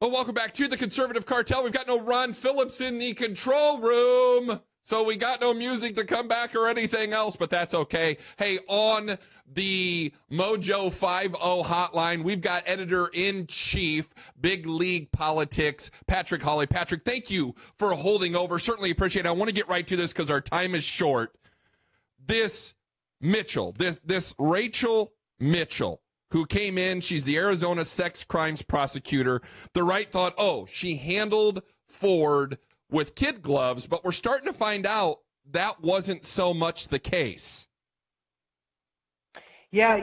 Well, welcome back to the Conservative Cartel. We've got no Ron Phillips in the control room, so we got no music to come back or anything else, but that's okay. Hey, on the Mojo 50 hotline, we've got editor-in-chief, Big League Politics, Patrick Howley. Patrick, thank you for holding over. Certainly appreciate it. I want to get right to this because our time is short. This Rachel Mitchell, who came in, she's the Arizona sex crimes prosecutor. The right thought, oh, she handled Ford with kid gloves, but we're starting to find out that wasn't so much the case. Yeah,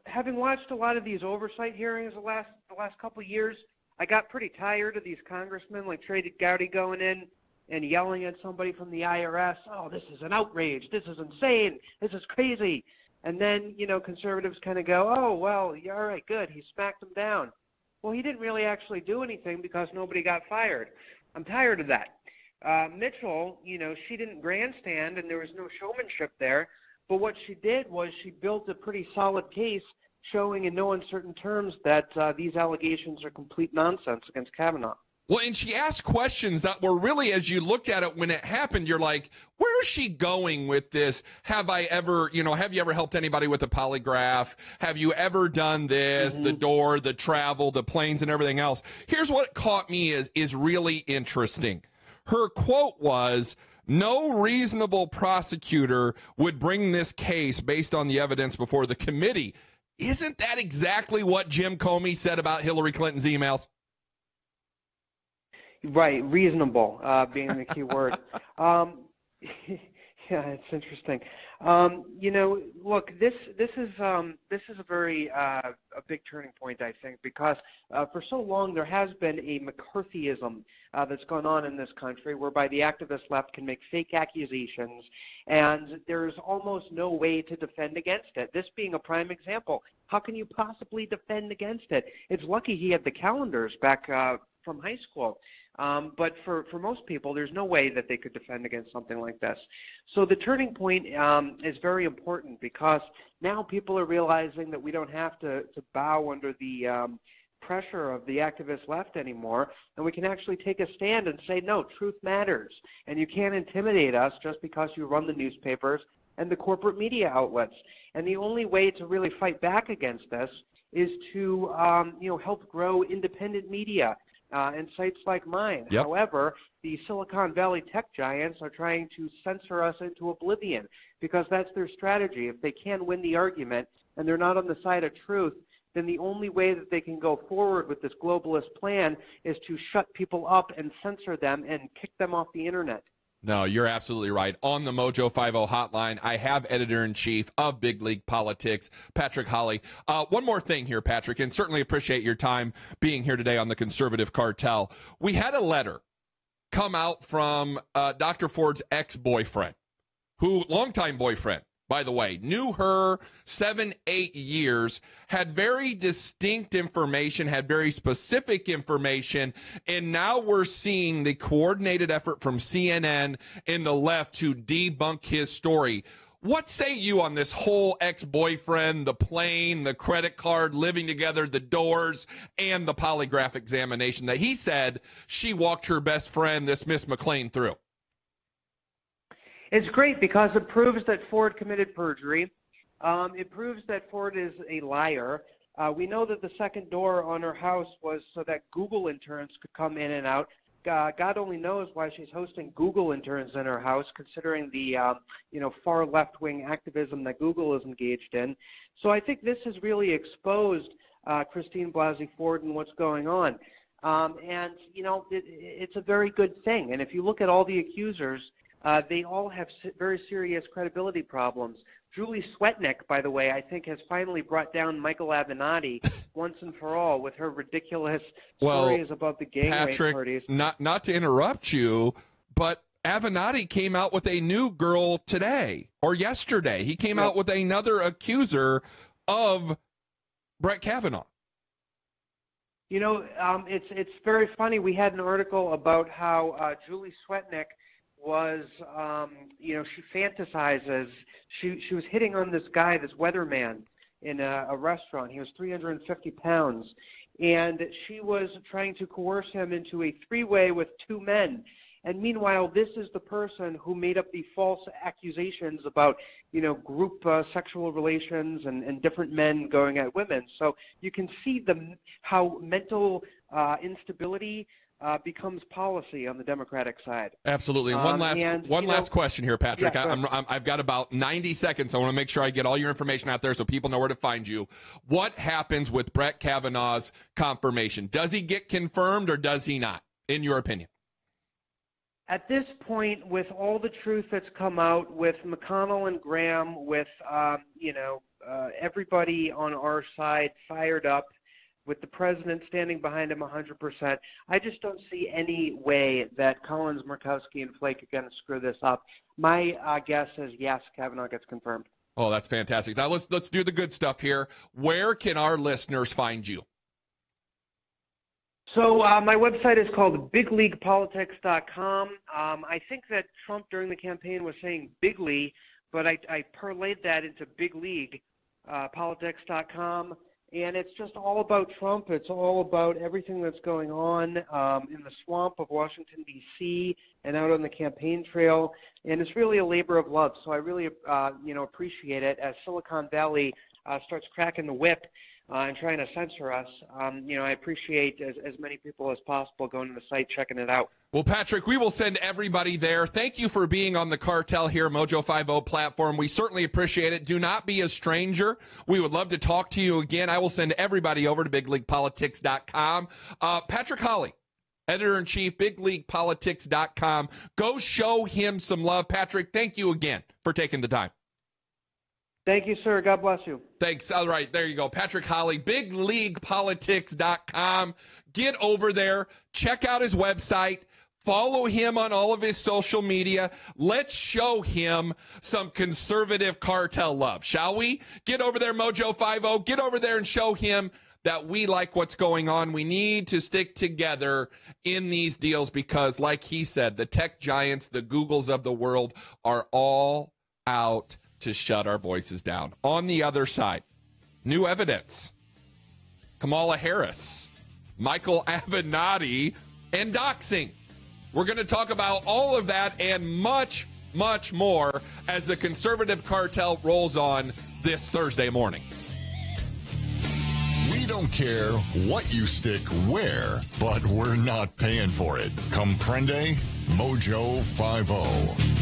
having watched a lot of these oversight hearings the last couple of years, I got pretty tired of these congressmen like Trey Gowdy going in and yelling at somebody from the IRS, oh, this is an outrage, this is insane, this is crazy. And then, conservatives kind of go, oh, well, yeah, all right, good, he smacked him down. Well, he didn't really actually do anything because nobody got fired. I'm tired of that. Mitchell, she didn't grandstand and there was no showmanship there. But what she did was she built a pretty solid case showing in no uncertain terms that these allegations are complete nonsense against Kavanaugh. Well, and she asked questions that were really, as you looked at it when it happened, you're like, where is she going with this? Have you ever helped anybody with a polygraph? Have you ever done this, the door, the travel, the planes and everything else? Here's what caught me is really interesting. Her quote was, no reasonable prosecutor would bring this case based on the evidence before the committee. Isn't that exactly what Jim Comey said about Hillary Clinton's emails? Right, reasonable being the key word. Yeah, it's interesting. Look, this is a very a big turning point, I think, because for so long there has been a McCarthyism that's gone on in this country, whereby the activist left can make fake accusations, and there's almost no way to defend against it. This being a prime example, how can you possibly defend against it? It's lucky he had the calendars back from high school. But for most people, there's no way that they could defend against something like this. So the turning point is very important because now people are realizing that we don't have to bow under the pressure of the activist left anymore, and we can actually take a stand and say, no, truth matters, and you can't intimidate us just because you run the newspapers and the corporate media outlets. And the only way to really fight back against this is to help grow independent media. And sites like mine. Yep. However, the Silicon Valley tech giants are trying to censor us into oblivion because that's their strategy. If they can win the argument and they're not on the side of truth, then the only way that they can go forward with this globalist plan is to shut people up and censor them and kick them off the internet. No, you're absolutely right. On the Mojo 50 hotline, I have editor-in-chief of Big League Politics, Patrick Howley. One more thing here, Patrick, and certainly appreciate your time being here today on the Conservative Cartel. We had a letter come out from Dr. Ford's ex-boyfriend, longtime boyfriend, by the way, knew her 7-8 years, had very distinct information, had very specific information, and now we're seeing the coordinated effort from CNN and the left to debunk his story. What say you on this whole ex-boyfriend, the plane, the credit card, living together, the doors, and the polygraph examination that he said she walked her best friend, this Miss McLean, through? It's great because it proves that Ford committed perjury. It proves that Ford is a liar. We know that the second door on her house was so that Google interns could come in and out. God only knows why she's hosting Google interns in her house, considering the far left-wing activism that Google is engaged in. So I think this has really exposed Christine Blasey Ford and what's going on. It's a very good thing. And if you look at all the accusers, they all have very serious credibility problems. Julie Swetnick, by the way, I think has finally brought down Michael Avenatti once and for all with her ridiculous stories about the gang rape parties. Not to interrupt you, but Avenatti came out with a new girl today or yesterday. He came out with another accuser of Brett Kavanaugh. It's very funny. We had an article about how Julie Swetnick was, she fantasizes. She was hitting on this guy, this weatherman, in a restaurant. He was 350 pounds, and she was trying to coerce him into a three-way with two men. And meanwhile, this is the person who made up the false accusations about, group sexual relations and different men going at women. So you can see how mental instability becomes policy on the Democratic side. Absolutely. One last question here, Patrick. Yeah, I've got about 90 seconds. I want to make sure I get all your information out there so people know where to find you. What happens with Brett Kavanaugh's confirmation? Does he get confirmed or does he not, in your opinion? At this point, with all the truth that's come out, with McConnell and Graham, with everybody on our side fired up, with the president standing behind him 100%, I just don't see any way that Collins, Murkowski, and Flake are going to screw this up. My guess is yes, Kavanaugh gets confirmed. Oh, that's fantastic. Now let's do the good stuff here. Where can our listeners find you? So my website is called bigleaguepolitics.com. I think that Trump during the campaign was saying bigly, but I parlayed that into bigleaguepolitics.com. And it's just all about Trump. It's all about everything that's going on in the swamp of Washington, D.C. and out on the campaign trail. And it's really a labor of love. So I really, appreciate it as Silicon Valley starts cracking the whip and trying to censor us. I appreciate as many people as possible going to the site, checking it out. Well, Patrick, we will send everybody there. Thank you for being on the Cartel here, Mojo 50 platform. We certainly appreciate it. Do not be a stranger. We would love to talk to you again. I will send everybody over to bigleaguepolitics.com. Patrick Howley, editor-in-chief, bigleaguepolitics.com. Go show him some love. Patrick, thank you again for taking the time. Thank you, sir. God bless you. Thanks. All right, there you go. Patrick Howley, bigleaguepolitics.com. Get over there. Check out his website. Follow him on all of his social media. Let's show him some conservative cartel love, shall we? Get over there, Mojo 50. Get over there and show him that we like what's going on. We need to stick together in these deals because, like he said, the tech giants, the Googles of the world are all out to shut our voices down. On the other side, new evidence. Kamala Harris, Michael Avenatti, and doxing. We're going to talk about all of that and much, much more as the conservative cartel rolls on this Thursday morning. We don't care what you stick where, but we're not paying for it. Comprende? Mojo 50.